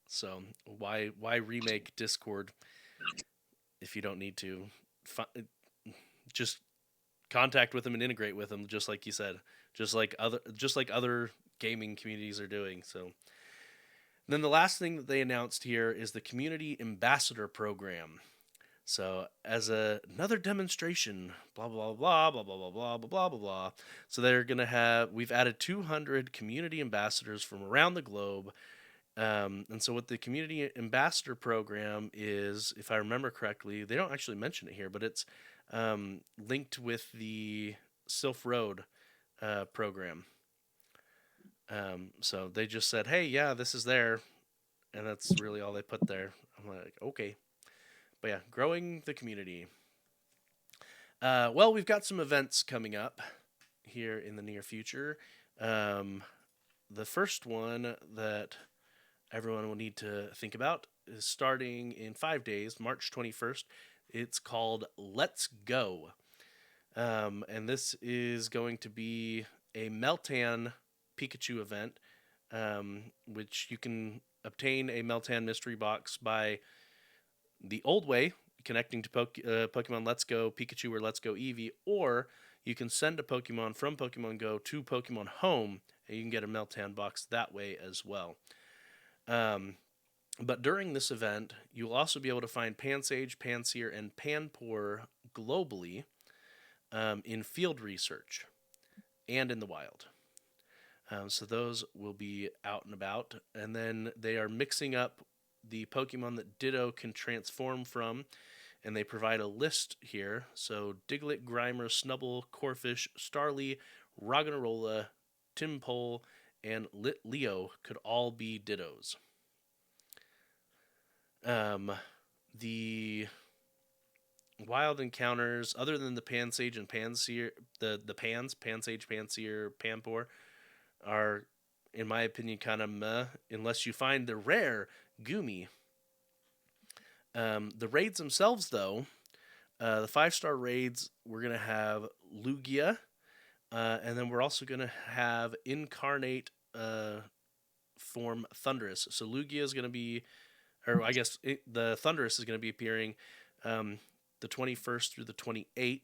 So why remake Discord if you don't need to? Just contact with them and integrate with them, just like you said, just like other gaming communities are doing. So then the last thing that they announced here is the Community Ambassador Program. So as another demonstration, blah blah blah blah blah blah blah blah blah blah blah. So we've added 200 community ambassadors from around the globe. And so what the Community Ambassador Program is, if I remember correctly, they don't actually mention it here, but it's linked with the Sylph Road program. So they just said, hey, yeah, this is there. And that's really all they put there. I'm like, okay. But yeah, growing the community. Well, we've got some events coming up here in the near future. The first one that everyone will need to think about is starting in 5 days, March 21st. It's called Let's Go. And this is going to be a Meltan Pikachu event, which you can obtain a Meltan mystery box by the old way, connecting to Pokemon Let's Go Pikachu or Let's Go Eevee, or you can send a Pokemon from Pokemon Go to Pokemon Home, and you can get a Meltan box that way as well. But during this event, you'll also be able to find Pansage, Pansear, and Panpour globally in field research and in the wild. So those will be out and about. And then they are mixing up the Pokemon that Ditto can transform from, and they provide a list here. So Diglett, Grimer, Snubble, Corphish, Starly, Roggenrola, Timpole, and Litleo could all be Dittos. The wild encounters, other than the Pansage and Panseer, the Pansage, Panseer, Pampor, are, in my opinion, kind of meh, unless you find the rare Goomy. The raids themselves, though, the 5-star raids, we're going to have Lugia, and then we're also going to have Incarnate form Thundurus. So Lugia is going to be, or I guess the Thundurus is going to be appearing the 21st through the 28th,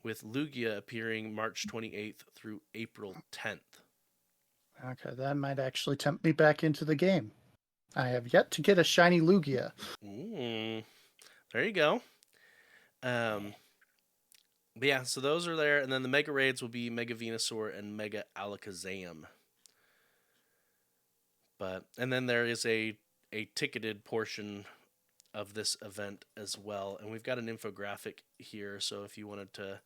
with Lugia appearing March 28th through April 10th. Okay, that might actually tempt me back into the game. I have yet to get a shiny Lugia. There you go. But yeah, so those are there, and then the Mega Raids will be Mega Venusaur and Mega Alakazam. And then there is a ticketed portion of this event as well, and we've got an infographic here, so if you wanted to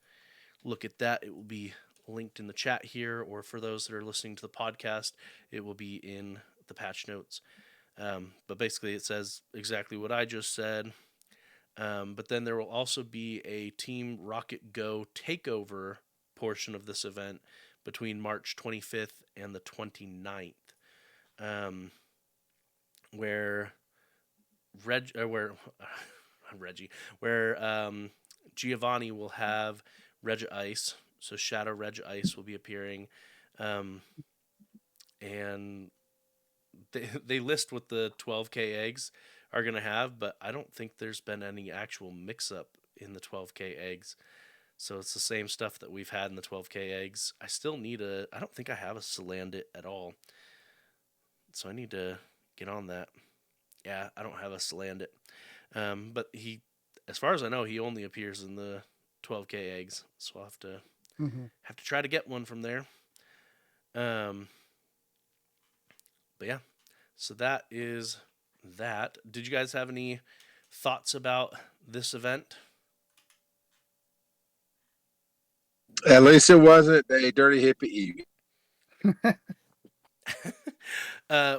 look at that, it will be linked in the chat here, or for those that are listening to the podcast, it will be in the patch notes. But basically it says exactly what I just said. But then there will also be a Team Rocket Go takeover portion of this event between March 25th and the 29th, where Giovanni will have Regice. So Shadow Regice will be appearing, and they list what the 12K eggs are going to have, but I don't think there's been any actual mix-up in the 12K eggs. So it's the same stuff that we've had in the 12K eggs. I still need I don't think I have a Salandit at all. So I need to get on that. Yeah, I don't have a Salandit. But he, as far as I know, he only appears in the 12K eggs. So I'll have to try to get one from there. But yeah, so that is that. Did you guys have any thoughts about this event? At least it wasn't a dirty hippie Eevee.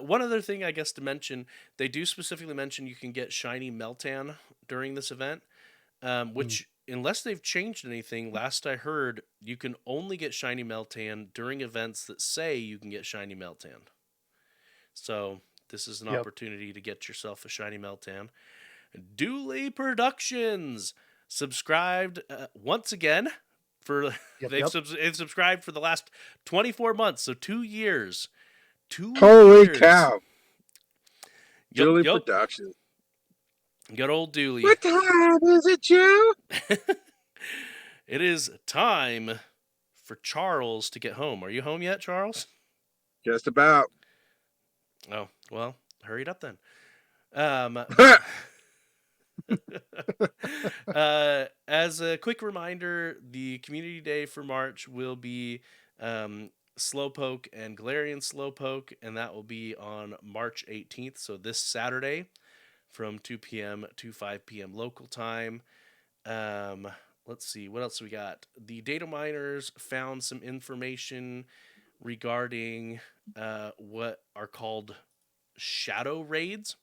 One other thing I guess to mention, they do specifically mention you can get shiny Meltan during this event, which unless they've changed anything, last I heard, you can only get shiny Meltan during events that say you can get shiny Meltan. So this is an opportunity to get yourself a shiny Meltan. Dooley Productions subscribed once again for they've subscribed for the last 24 months, so 2 years. Holy cow! Dooley Productions. Good old Dooley. What time is it, Joe? It is time for Charles to get home. Are you home yet, Charles? Just about. Oh, well, hurry it up then. As a quick reminder, the community day for March will be Slowpoke and Galarian Slowpoke, and that will be on March 18th, so this Saturday from 2 p.m. to 5 p.m. local time. Let's see, what else we got? The data miners found some information regarding what are called shadow raids.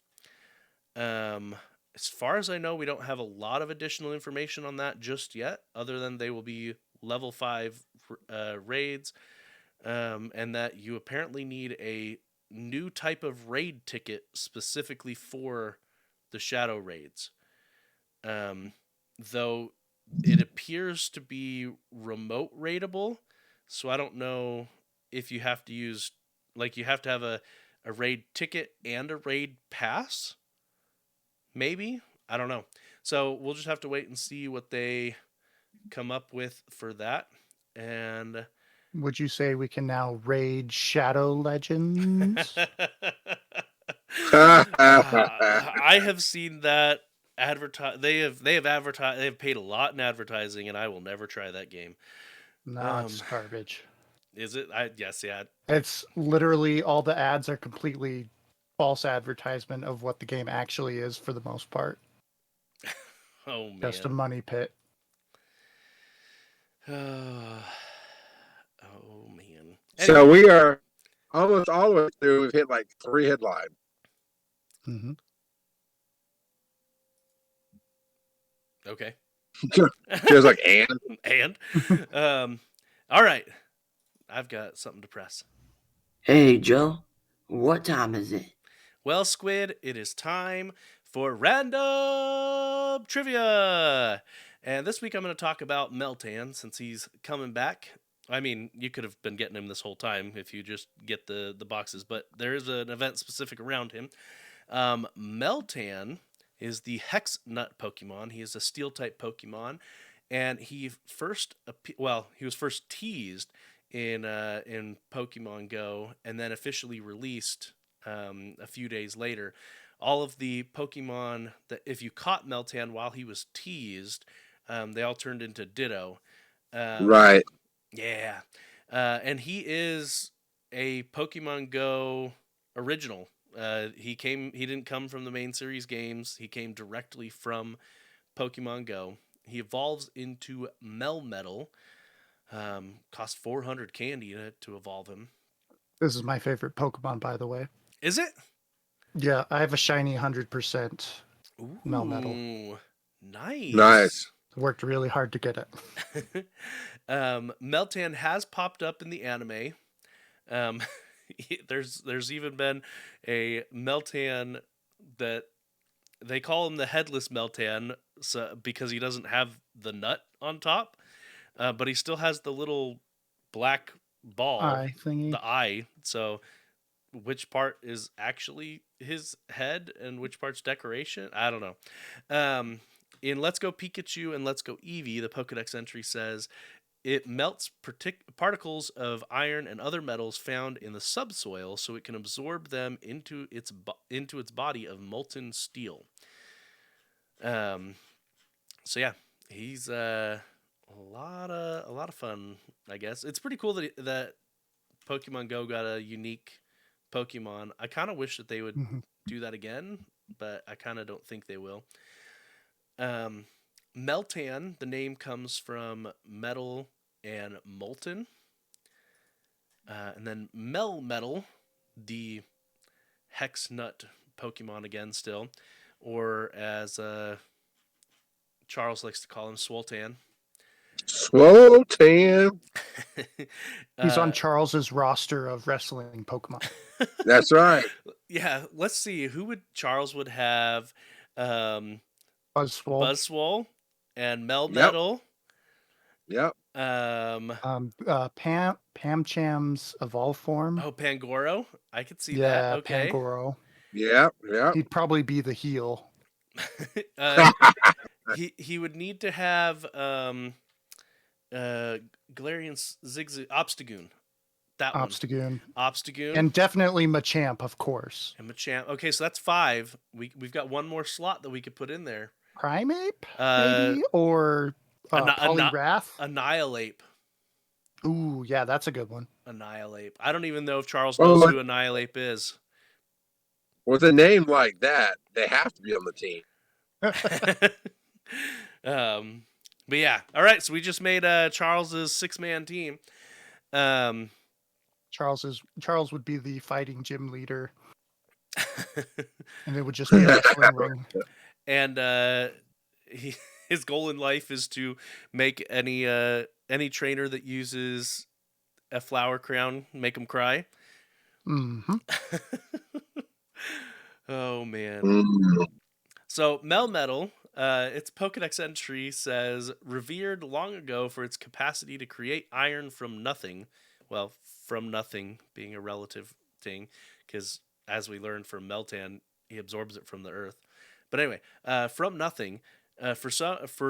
As far as I know, we don't have a lot of additional information on that just yet, other than they will be level 5 raids, and that you apparently need a new type of raid ticket specifically for the shadow raids. Though it appears to be remote raidable, so I don't know if you have to use, like, you have to have a raid ticket and a raid pass. Maybe? I don't know. So we'll just have to wait and see what they come up with for that. And would you say we can now raid Shadow Legends? I have seen that advertise. They have advertised. They have paid a lot in advertising, and I will never try that game. No, it's garbage. Is it? Yes, yeah. It's literally all the ads are completely false advertisement of what the game actually is for the most part. Oh man. Just a money pit. Oh man. So we are almost all the way through. We've hit like 3 headlines. Mm-hmm. Okay. There's like And all right. I've got something to press. Hey, Joe. What time is it? Well, Squid, it is time for random trivia. And this week I'm going to talk about Meltan since he's coming back. I mean, you could have been getting him this whole time if you just get the boxes, but there is an event specific around him. Meltan is the Hex Nut Pokemon. He is a Steel type Pokemon, and he was first teased in Pokemon Go, and then officially released a few days later. All of the Pokemon that if you caught Meltan while he was teased, they all turned into Ditto. right. Yeah, and he is a Pokemon Go original. He didn't come from the main series games. He came directly from Pokemon Go. He evolves into Melmetal. Cost 400 candy to evolve him. This is my favorite Pokemon, by the way. Is it? Yeah, I have a shiny 100% Melmetal. Ooh, nice. Nice. Worked really hard to get it. Meltan has popped up in the anime. There's even been a Meltan that they call him the headless Meltan, because he doesn't have the nut on top, but he still has the little black ball, Eye thingy. the eye. So which part is actually his head and which part's decoration? I don't know. In Let's Go Pikachu and Let's Go Eevee, the Pokedex entry says it melts particles of iron and other metals found in the subsoil, so it can absorb them into its body of molten steel. So yeah, he's a lot of fun, I guess. It's pretty cool that Pokemon Go got a unique Pokemon. I kind of wish that they would do that again, but I kind of don't think they will. Meltan, the name comes from metal and molten. And then Melmetal, the Hex Nut Pokemon again still, or as Charles likes to call him, Swoltan. Swoltan. He's on Charles's roster of wrestling Pokemon. That's right. Yeah, let's see. Charles would have Buzzwole and Melmetal. Yep. Pamcham's evolve form. Oh, Pangoro. I could see that. Okay. Pangoro. Yep. He'd probably be the heel. He would need to have Galarian Zigzag Obstagoon. That one. Obstagoon. And definitely Machamp, of course. And Machamp. Okay, so that's 5. We've got one more slot that we could put in there. Primeape, maybe? Or Poliwrath? Annihilate. Ooh, yeah, that's a good one. Annihilate. I don't even know if Charles knows who Annihilate is. With a name like that, they have to be on the team. But yeah, all right. So we just made Charles's 6-man team. Charles would be the fighting gym leader, and it would just be a wrestling ring. And his goal in life is to make any trainer that uses a flower crown make him cry. Mm-hmm. Oh man. So Melmetal, its Pokedex entry says revered long ago for its capacity to create iron from nothing. Well, from nothing being a relative thing, because as we learned from Meltan, he absorbs it from the earth. But anyway, from nothing, for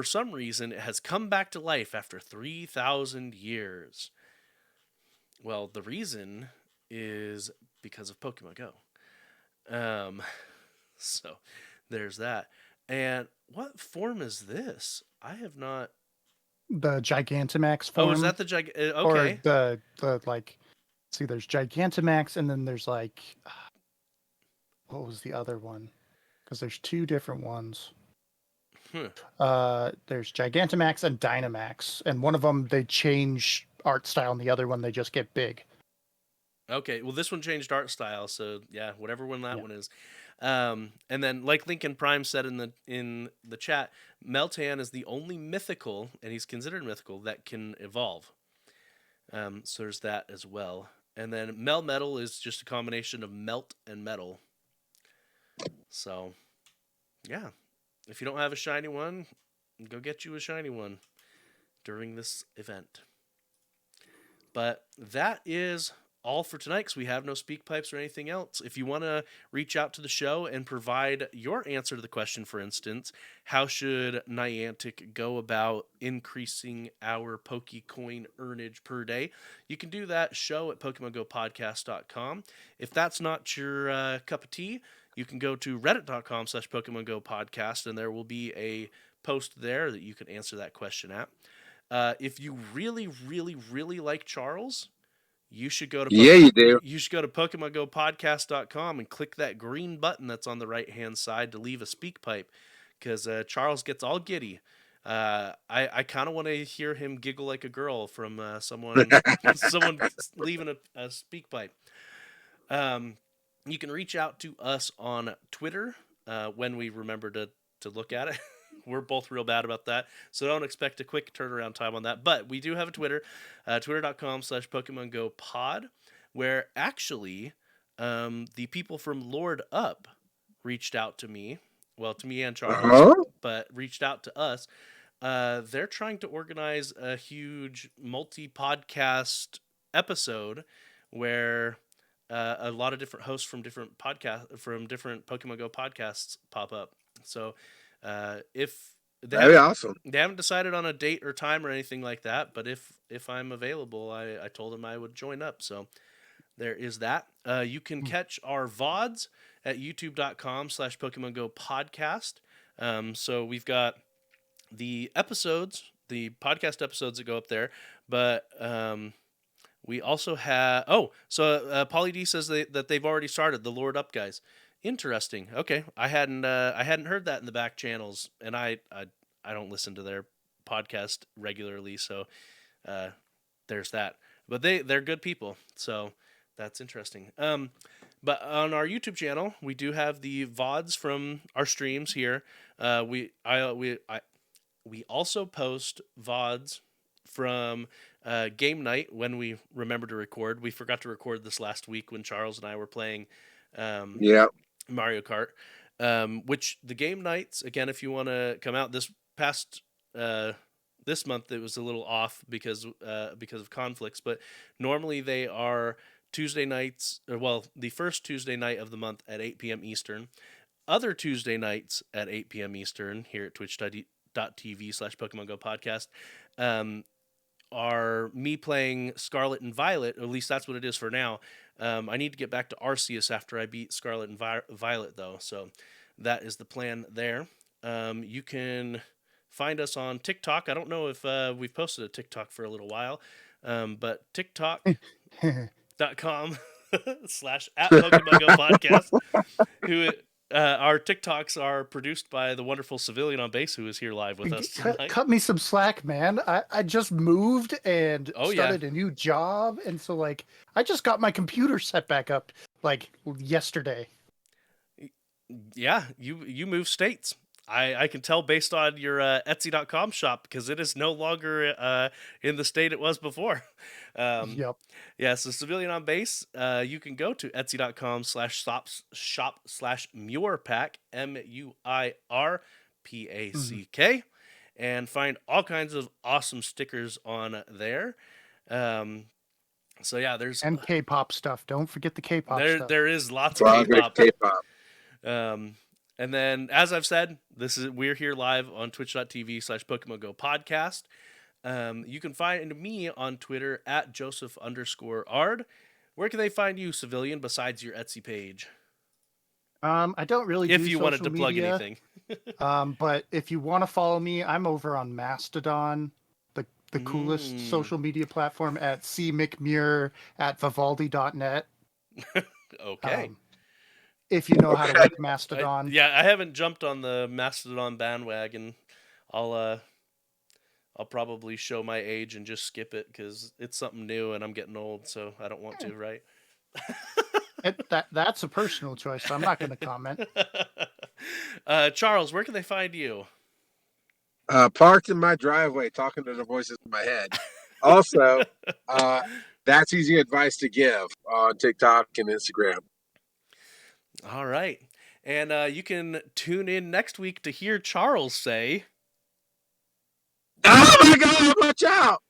some reason, it has come back to life after 3,000 years. Well, the reason is because of Pokemon Go. So there's that. And what form is this? I have not the Gigantamax form. Oh, is that the okay? Or the like? See, there's Gigantamax, and then there's like, what was the other one? Because there's two different ones. There's Gigantamax and Dynamax, and one of them they change art style, and the other one they just get big. Okay, well, this one changed art style, so yeah, whatever one that one is. And then, like Lincoln Prime said in the chat, Meltan is the only mythical, and he's considered mythical, that can evolve. So there's that as well. And then Melmetal is just a combination of melt and metal. So, yeah. If you don't have a shiny one, go get you a shiny one during this event. But that is all for tonight, because we have no speak pipes or anything else. If you want to reach out to the show and provide your answer to the question, for instance, how should Niantic go about increasing our Pokecoin earnage per day, you can do that show at PokemonGoPodcast.com. If that's not your cup of tea, you can go to reddit.com/PokemonGoPodcast, and there will be a post there that you can answer that question at. If you really, really, really like Charles, you should go to you do. You should go to PokemonGoPodcast.com and click that green button that's on the right-hand side to leave a speak pipe, because Charles gets all giddy. I kind of want to hear him giggle like a girl from someone leaving a speak pipe. You can reach out to us on Twitter when we remember to look at it. We're both real bad about that, so don't expect a quick turnaround time on that. But we do have a Twitter, twitter.com/PokemonGoPod, where actually the people from Lord Up reached out to me. Well, to me and Charles, but reached out to us. They're trying to organize a huge multi-podcast episode where a lot of different hosts from different Pokemon Go podcasts pop up. So if that'd be awesome. They haven't decided on a date or time or anything like that, but if I'm available, I told them I would join up. So there is that. You can catch our VODs at youtube.com/Pokemon Go Podcast. So we've got the episodes, the podcast episodes that go up there, but we also have Pauly D says that they've already started the Lord Up guys. Interesting. Okay, I hadn't heard that in the back channels, and I don't listen to their podcast regularly, so there's that. But they're good people, so that's interesting. But on our YouTube channel, we do have the VODs from our streams here. We also post VODs from game night when we remember to record. We forgot to record this last week when Charles and I were playing Mario Kart, which the game nights, again, if you want to come out this month, it was a little off because of conflicts, but normally they are Tuesday nights, the first Tuesday night of the month at 8 p.m. Eastern, other Tuesday nights at 8 p.m. Eastern here at twitch.tv/Pokemon Go Podcast, are me playing Scarlet and Violet. At least that's what it is for now. I need to get back to Arceus after I beat Scarlet and Violet, though. So that is the plan there. You can find us on TikTok. I don't know if we've posted a TikTok for a little while, but TikTok.com/@Pokemon Go Podcast. Our TikToks are produced by the wonderful Civilianonbace, who is here live with us tonight. Cut me some slack, man. I just moved and started a new job, and so I just got my computer set back up yesterday. Yeah, you moved states. I can tell based on your Etsy.com shop, because it is no longer in the state it was before. Yep. Yeah, so Civilianonbace, you can go to etsy.com/shop/Muirpack, MUIRPACK, and find all kinds of awesome stickers on there. So yeah, there's and K-pop stuff. Don't forget the K-pop stuff. There is lots of K-pop. And then, as I've said, we're here live on twitch.tv/Pokemon Go Podcast. You can find me on Twitter at Joseph_Ard. Where can they find you, Civilian, besides your Etsy page? I don't really do if you wanted to plug media, anything. but if you want to follow me, I'm over on Mastodon, the the coolest social media platform at cmcmuir@vivaldi.net. Okay. If you know how to work Mastodon. I haven't jumped on the Mastodon bandwagon. I'll probably show my age and just skip it because it's something new and I'm getting old, so I don't want to, right? That's a personal choice, so I'm not going to comment. Charles, where can they find you? Parked in my driveway, talking to the voices in my head. Also, that's easy advice to give on TikTok and Instagram. All right. And you can tune in next week to hear Charles say... Oh my God, watch out!